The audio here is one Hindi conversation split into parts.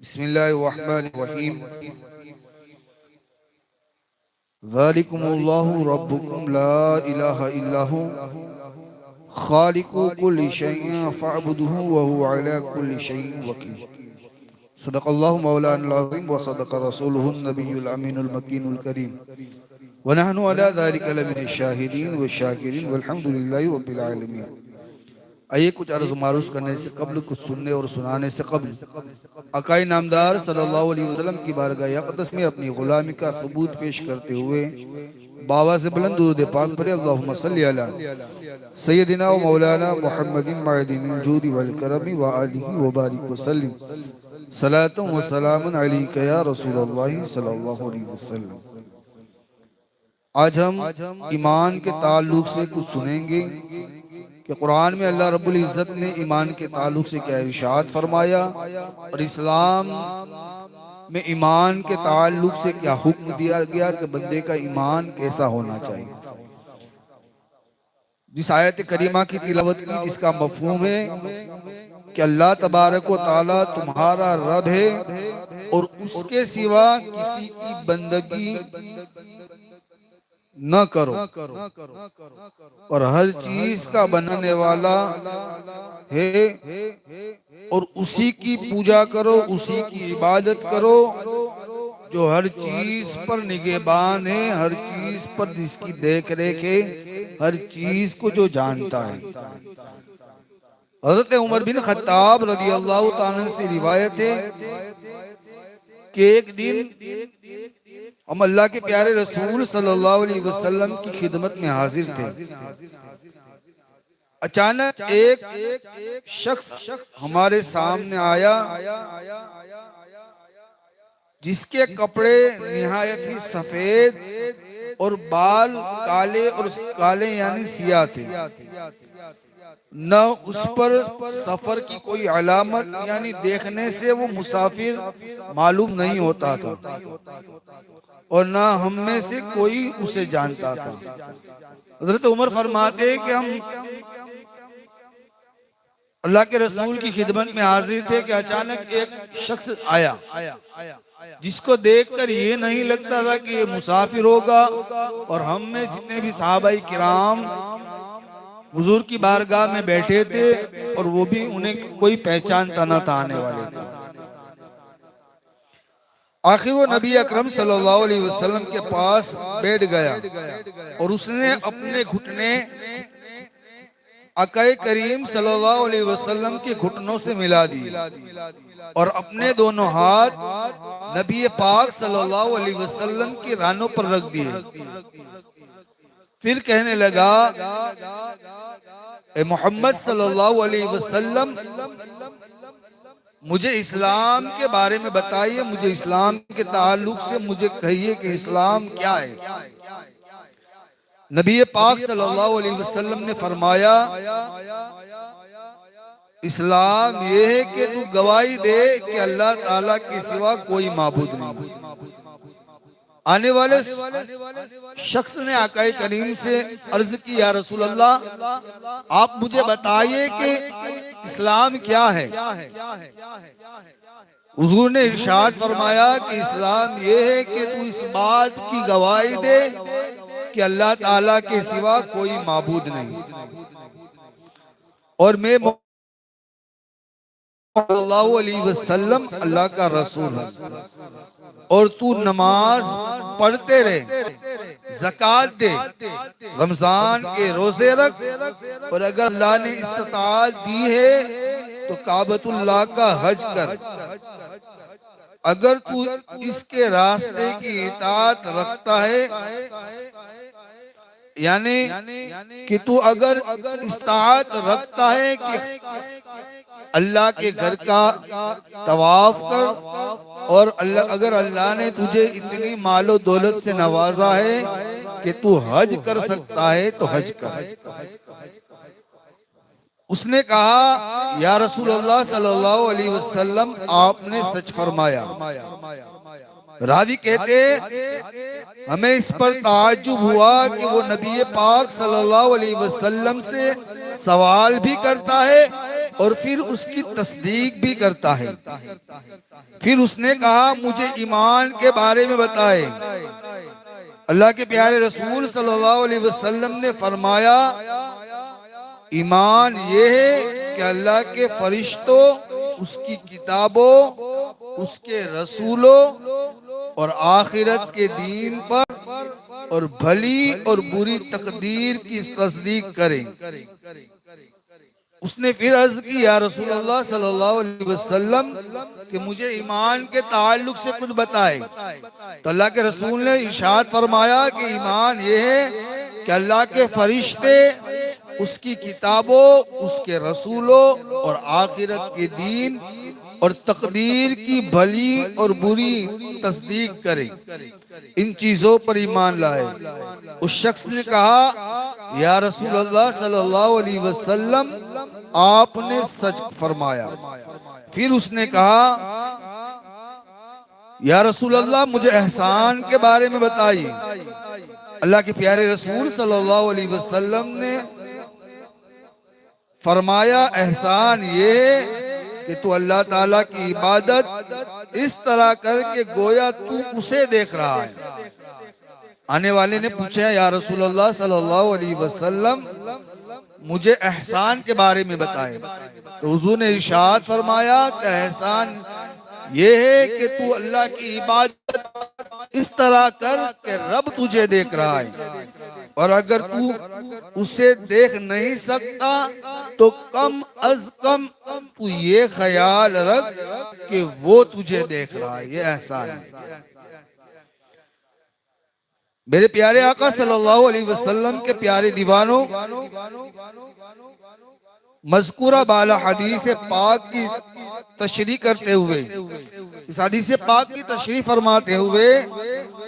बिस्मिल्लाहिर्रहमानिर्रहीम। ज़ालिकुमुल्लाहु रब्बुकुम ला इलाहा इल्लहु खालिकु कुल्लि शैइन फ़अब्दुहु व हुवा अला कुल्लि शैइन वकील। सदक़ल्लाहु मौलाना अज़ीम व सदक़ रसूलुहुन नबियुल अमीनुल मकीनुल करीम व नहनु अला ज़ालिका लमिनश शाहिदीन व शाकिरीन वल्हम्दुलिल्लाहि रब्बिल आलमीन। आइए कुछ अर्ज़ मारूफ करने से कब्ल, कुछ सुनने और सुनाने से कब्ल अकाई नामदार सल्लल्लाहु अलैहि वसल्लम की बारगाह अक़दस में अपनी ग़ुलामी का सबूत पेश करते हुए बाबा से बुलंद दुरूद पाक पढ़े। अल्लाहुम्मा सल्ली अला सय्यदिना व मौलाना मुहम्मदिन मअदिनिल जूदि वल करमी व आलिहि व बारिक व सल्लिम सलातुन व सलामुन अलैका या रसूलल्लाह सल्लल्लाहु अलैहि वसल्लम। आज हम ईमान के ताल्लुक से कुछ सुनेंगे कि कुरान में अल्लाह रब्बुल इज़्ज़त ने ईमान के ताल्लुक से क्या इरशाद फरमाया और इस्लाम में ईमान के ताल्लुक से क्या हुक्म दिया गया कि बंदे का ईमान कैसा होना चाहिए। जिस आयत करीमा की तिलावत की, जिसका मफहूम है कि अल्लाह तबारक व तआला तुम्हारा रब है और उसके सिवा किसी की बंदगी न करो और हर चीज का बनाने वाला है और उसी की पूजा करो, उसी की इबादत करो जो हर चीज पर निगहबान है, हर चीज पर जिसकी देख रेख है, हर चीज को जो जानता है। हज़रत उमर बिन खत्ताब रज़ियल्लाहु ताला से रिवायत है कि एक दिन हम अल्लाह के प्यारे रसूल सल्लल्लाहु अलैहि वसल्लम की खिदमत में हाजिर थे। अचानक एक शख्स हमारे सामने आया जिसके कपड़े निहायत ही सफेद और बाल काले और काले यानी सियाह थे। न उस पर सफर की कोई अलामत यानी देखने से वो मुसाफिर मालूम नहीं होता था और न हम में से कोई उसे जानता था। हज़रत उमर फरमाते कि हम अल्लाह के रसूल की खिदमत में हाजिर थे कि अचानक एक शख्स आया जिसको देखकर ये नहीं लगता था कि ये मुसाफिर होगा और हम में जितने भी सहाबाई किराम हुजूर की बारगाह में बैठे थे और वो भी उन्हें कोई पहचानता न था आने वाले थे। आखिर वो नबी अकरम सल्लल्लाहु अलैहि वसल्लम के पास बैठ गया और उसने अपने घुटने आकाए करीम सल्लल्लाहु अलैहि वसल्लम के घुटनों से मिला दिए और अपने दोनों हाथ नबी पाक सल्लल्लाहु अलैहि वसल्लम की रानों पर रख दिए। फिर कहने लगा, ए मोहम्मद सल्लल्लाहु अलैहि वसल्लम, मुझे इस्लाम के बारे में बताइए, मुझे इस्लाम के ताल्लुक से मुझे कहिए कि इस्लाम क्या है। नबी पाक सल्लल्लाहु अलैहि वसल्लम ने फरमाया, इस्लाम ये है कि तू गवाही दे कि अल्लाह ताला के सिवा कोई माबूद नहीं। आने वाले शख्स ने आकाए करीम से अर्ज की, या रसूल अल्लाह, आप मुझे बताइए कि इस्लाम क्या है। हुजूर ने इरशाद फरमाया कि इस्लाम ये है कि तू इस बात की गवाही दे कि अल्लाह ताला के सिवा कोई माबूद नहीं और मैं सल्लल्लाहु अलैहि वसल्लम अल्लाह का रसूल हूँ और तू नमाज पढ़ते रहे, ज़कात दे, रमजान के रोजे रख और अगर अल्लाह ने इस्ताअत दी है तो काबतुल्लाह का हज कर। अगर तू इसके रास्ते की इताअत रखता है यानी कि तू अगर इस्ताअत रखता है कि अल्लाह के घर का तवाफ कर और अगर अल्लाह ने तुझे इतनी मालो दौलत से नवाजा है कि तू हज कर सकता है तो हज कर। उसने कहा, या रसूल अल्लाह सल्लल्लाहु अलैहि वसल्लम, आपने सच फरमाया। रावी कहते हमें इस पर ताज्जुब हुआ कि वो नबी पाक सल्लल्लाहु अलैहि वसल्लम से सवाल भी करता है और फिर उसकी तस्दीक भी करता है। फिर उसने कहा मुझे ईमान के बारे में बताए। अल्लाह के प्यारे रसूल सल्लल्लाहु अलैहि वसल्लम ने फरमाया, ईमान ये है कि अल्लाह के फरिश्तों, उसकी किताबों, उसके रसूलों और आखिरत के दीन पर और भली और बुरी तकदीर की तस्दीक करें। उसने फिर अर्ज की, या रसूलल्लाह सल्लल्लाहु अलैहि वसल्लम कि मुझे ईमान के ताल्लुक से कुछ बताए। तो अल्लाह के रसूल ने इरशाद फरमाया कि ईमान ये है कि अल्लाह के फरिश्ते, उसकी किताबों, उसके रसूलों और आखिरत के दीन और तकदीर की भली और बुरी तस्दीक करें, इन चीजों पर ईमान लाए। उस शख्स ने कहा, या रसूल अल्लाह सल्लल्लाहु अलैहि वसल्लम, आपने सच फरमाया। फिर उसने कहा, या रसूल अल्लाह मुझे एहसान के बारे में बताइए। अल्लाह के प्यारे रसूल सल्लल्लाहु अलैहि वसल्लम ने फरमाया, एहसान ये कि तू अल्लाह ताला की इबादत इस तरह कर के गोया तू उसे देख रहा है। आने वाले ने पूछा, या रसूल अल्लाह सल्लल्लाहु अलैहि वसल्लम मुझे एहसान के बारे में बताए। तो हुजूर ने इरशाद फरमाया कि एहसान ये है कि तू अल्लाह की इबादत इस तरह कर कि रब तुझे देख रहा है, और अगर तू उसे देख नहीं सकता तो कम अज कम तू ये ख्याल रख कि वो तुझे देख रहा है। ये एहसान है। मेरे प्यारे आका सल्लल्लाहु अलैहि वसल्लम के प्यारे दीवानों, मज़कूरा बाला हदीस पाक की तशरीह करते हुए, इस हदीस पाक की तशरीह फरमाते हुए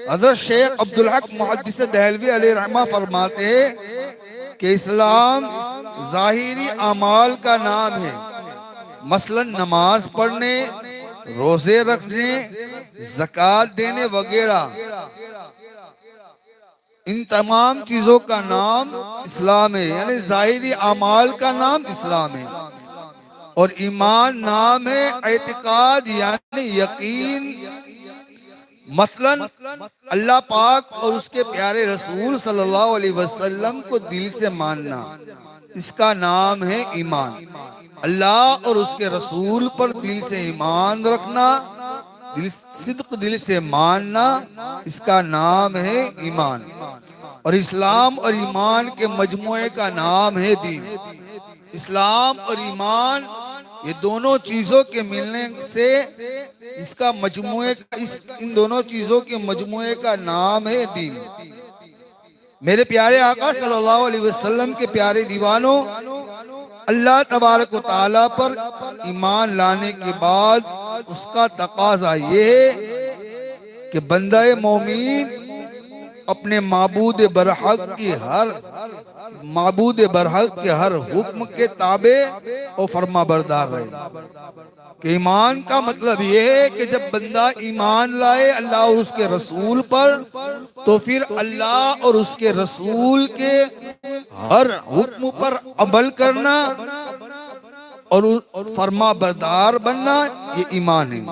हज़रत शेख अब्दुल हक मुहद्दिस दहलवी अलैहि रहमा फरमाते हैं कि इस्लाम ज़ाहिरी अमाल का नाम है, मसलन नमाज पढ़ने, रोजे रखने, ज़कात देने वगैरह। इन तमाम चीजों का नाम इस्लाम है, यानी ज़ाहिरी अमाल का नाम इस्लाम है। और ईमान नाम है एतिकाद, यानी यकीन। मसलन अल्लाह पाक और उसके प्यारे रसूल सल्लल्लाहु अलैहि वसल्लम को दिल से मानना, इसका नाम है ईमान। अल्लाह और उसके रसूल पर दिल से ईमान रखना, दिल से मानना, इसका नाम है ईमान। और इस्लाम और ईमान के मजमुए का नाम है दीन। इस्लाम और ईमान, ये दोनों चीजों के मिलने से इसका मजमुए, इन दोनों चीजों के मजमुए का नाम है दीन। मेरे प्यारे आका सल्लल्लाहु अलैहि वसल्लम के प्यारे दीवानों, अल्लाह तबारक व तआला पर ईमान लाने के बाद उसका तकाजा ये है कि बंदा मोमीन अपने माबूद बरहक के हर हुक्म के ताबे और फरमा बरदार रहे। कि ईमान का मतलब ये है कि जब बंदा ईमान लाए अल्लाह और उसके रसूल पर, तो फिर अल्लाह और उसके रसूल के हर हुक्म पर अमल करना और फरमा बरदार बनना, ये ईमान है।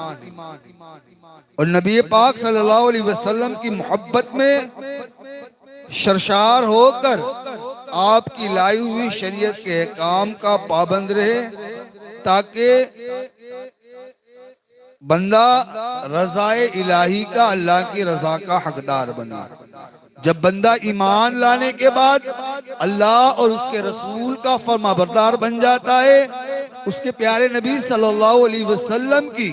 और नबी पाक सल्लल्लाहु अलैहि वसल्लम की मोहब्बत में सरशार होकर आपकी लाई हुई शरीयत के काम का पाबंद रहे, ताकि बंदा रज़ाए इलाही का, अल्लाह की रजा का हकदार बने। जब बंदा ईमान लाने के बाद अल्लाह और उसके रसूल का फरमाबरदार बन जाता है, उसके प्यारे नबी सल्लल्लाहु अलैहि वसल्लम की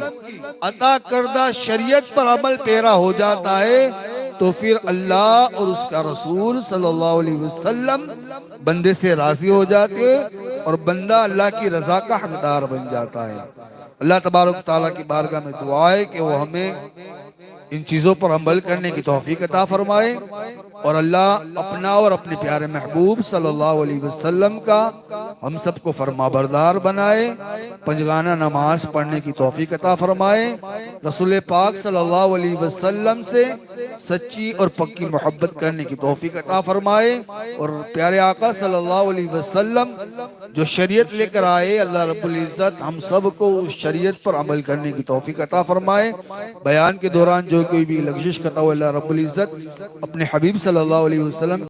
अता करदा शरीयत पर अमल पेरा हो जाता है, तो फिर अल्लाह और उसका रसूल सल्लल्लाहु अलैहि वसल्लम बंदे से राजी हो जाते हैं और बंदा अल्लाह की रजा का हकदार बन जाता है। अल्लाह तबारक तआला की बारगाह में दुआ है कि वो हमें इन चीज़ों पर अमल करने की तौफीक अता फरमाए, और अल्लाह अपना और अपने प्यारे महबूब सल्लल्लाहु अलैहि वसल्लम का हम सबको फरमाबरदार बनाए, पंजगाना नमाज पढ़ने की तौफीक अता फरमाए, रसूल पाक सल्लल्लाहु अलैहि वसल्लम से सच्ची और पक्की मोहब्बत करने की तौफीक अता फरमाए। और प्यारे आका सल्लल्लाहु अलैहि वसल्लम जो शरीयत लेकर आए, अल्लाह रब्बुल इज़्ज़त हम सब को उस शरीयत पर अमल करने की तौफीक अता फरमाए। बयान के दौरान जो कोई भी लग़ज़िश करता हो, अल्लाह रब्बुल इज़्ज़त अपने हबीब सल्लल्लाहु अलैहि वसल्लम